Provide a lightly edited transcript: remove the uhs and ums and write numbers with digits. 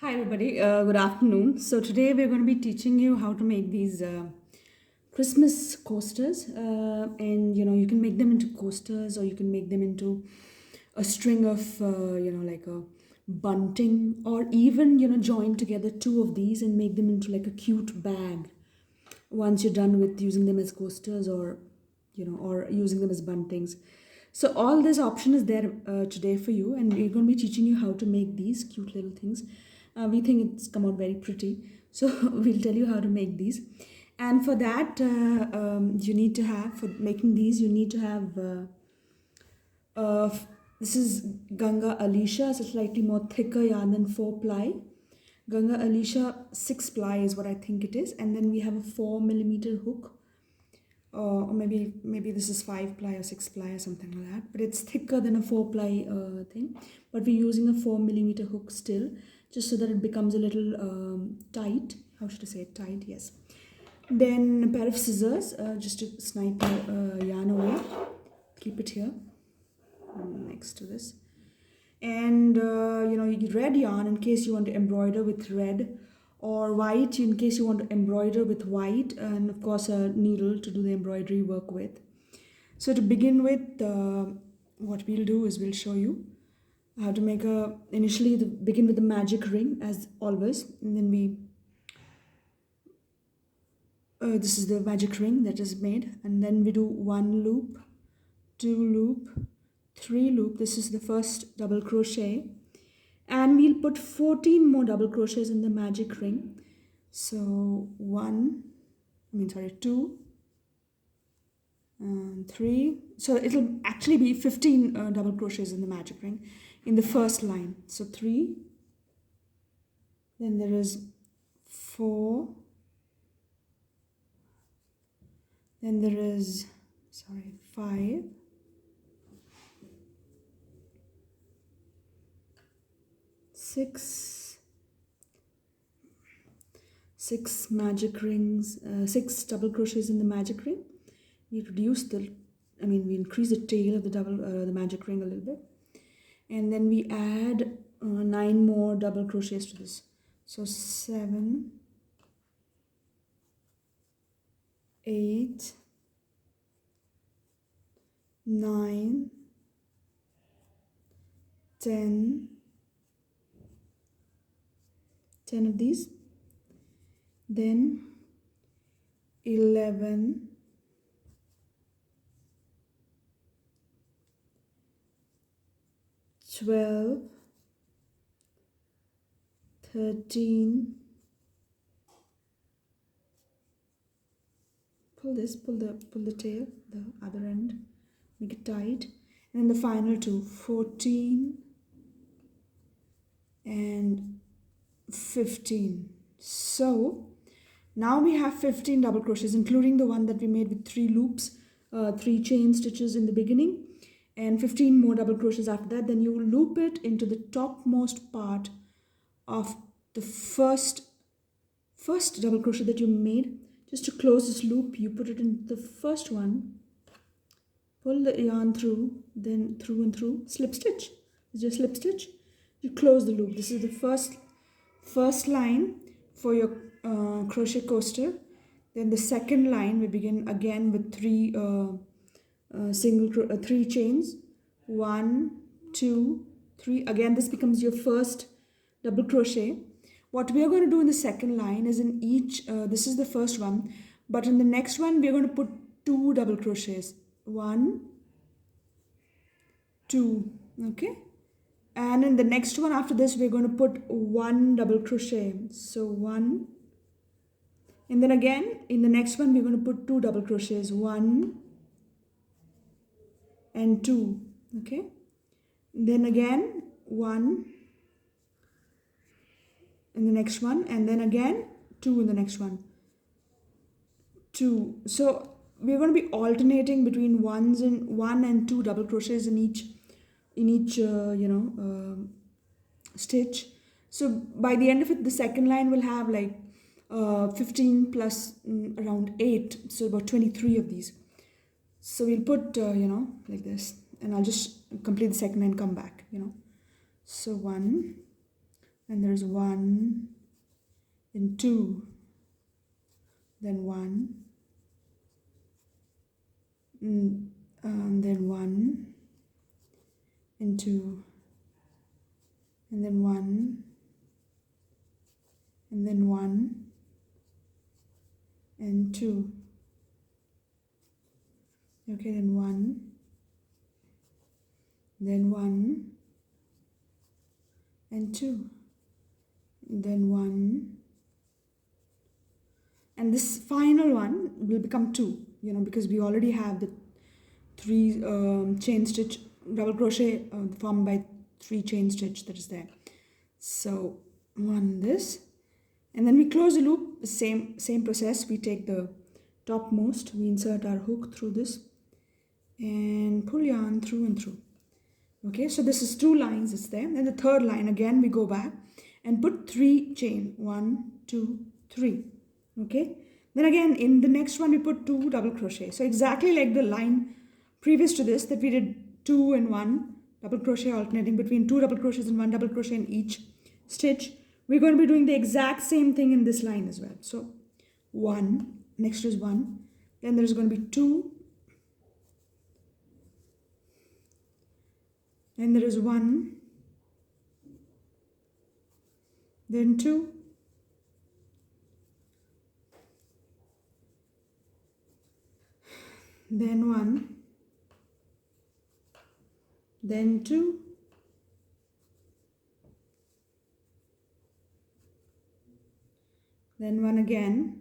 Hi everybody, good afternoon. So today we're going to be teaching you how to make these Christmas coasters, and you can make them into coasters or you can make them into a string of like a bunting, or even join together two of these and make them into like a cute bag once you're done with using them as coasters, or or using them as buntings. So all this option is there today for you, and we're going to be teaching you how to make these cute little things. We think it's come out very pretty, so we'll tell you how to make these. And for that, you need to have, for making these, you need to have this is Ganga Alicia. It's a slightly more thicker yarn than 4 ply. Ganga Alicia 6 ply is what I think it is, and then we have a 4 millimeter hook, or maybe this is 5 ply or 6 ply or something like that. But it's thicker than a 4 ply thing. But we're using a 4 millimeter hook still, just so that it becomes a little tight. How should I say it? Tight, yes. Then a pair of scissors, just to snipe the yarn away. Keep it here next to this. And red yarn in case you want to embroider with red, or white in case you want to embroider with white, and of course a needle to do the embroidery work with. So to begin with, what we'll do is we'll show you how to make begin with the magic ring as always, and then this is the magic ring that is made, and then we do 1 loop, 2 loop, 3 loop. This is the first double crochet, and we'll put 14 more double crochets in the magic ring. So 2 and 3. So it'll actually be 15 double crochets in the magic ring in the first line. So 3, then there is 4, then there is 5, 6 magic rings, 6 double crochets in the magic ring. We increase the tail of the magic ring a little bit, and then we add 9 more double crochets to this. So 7, 8, 9, 10 of these, then 11, 12, 13. Pull the tail, the other end, make it tight, and then the final two, 14 and 15. So now we have 15 double crochets, including the one that we made with 3 loops, 3 chain stitches in the beginning, and 15 more double crochets after that. Then you will loop it into the topmost part of the first double crochet that you made. Just to close this loop, you put it in the first one, pull the yarn through, then through and through, slip stitch. It's just slip stitch. You close the loop. This is the first line for your crochet coaster. Then the second line, we begin again with 3 3 chains. 1, 2, 3. Again, this becomes your first double crochet. What we are going to do in the second line is in each, this is the first one, but in the next one we are going to put 2 double crochets. 1, 2, okay? And in the next one after this, we're going to put 1 double crochet. So 1, and then again in the next one we're going to put 2 double crochets, 1 and 2, okay? Then again 1 in the next one, and then again 2 in the next one, 2. So we're going to be alternating between 1 and 2 double crochets in each stitch. So by the end of it, the second line will have like 15 plus around 8, so about 23 of these. So we'll put like this, and I'll just complete the second line, come back. So 1, and there's 1, then 2, then 1, then 1 and 2, and then 1, and then 1 and 2. Okay, then 1, then 1 and 2, then 1, and this final one will become 2, because we already have the 3 chain stitch double crochet formed by 3 chain stitch that is there. So 1 this, and then we close the loop. Same process. We take the topmost, we insert our hook through this and pull yarn through and through. Okay, so this is 2 lines, it's there. Then the third line, again we go back and put 3 chain, 1, 2, 3. Okay, then again in the next one we put 2 double crochet. So exactly like the line previous to this, that we did 2 and 1 double crochet, alternating between 2 double crochets and 1 double crochet in each stitch, we're going to be doing the exact same thing in this line as well. So 1, next is 1, then there's going to be 2, then there is 1, then 2, then 1, then 2, then 1 again,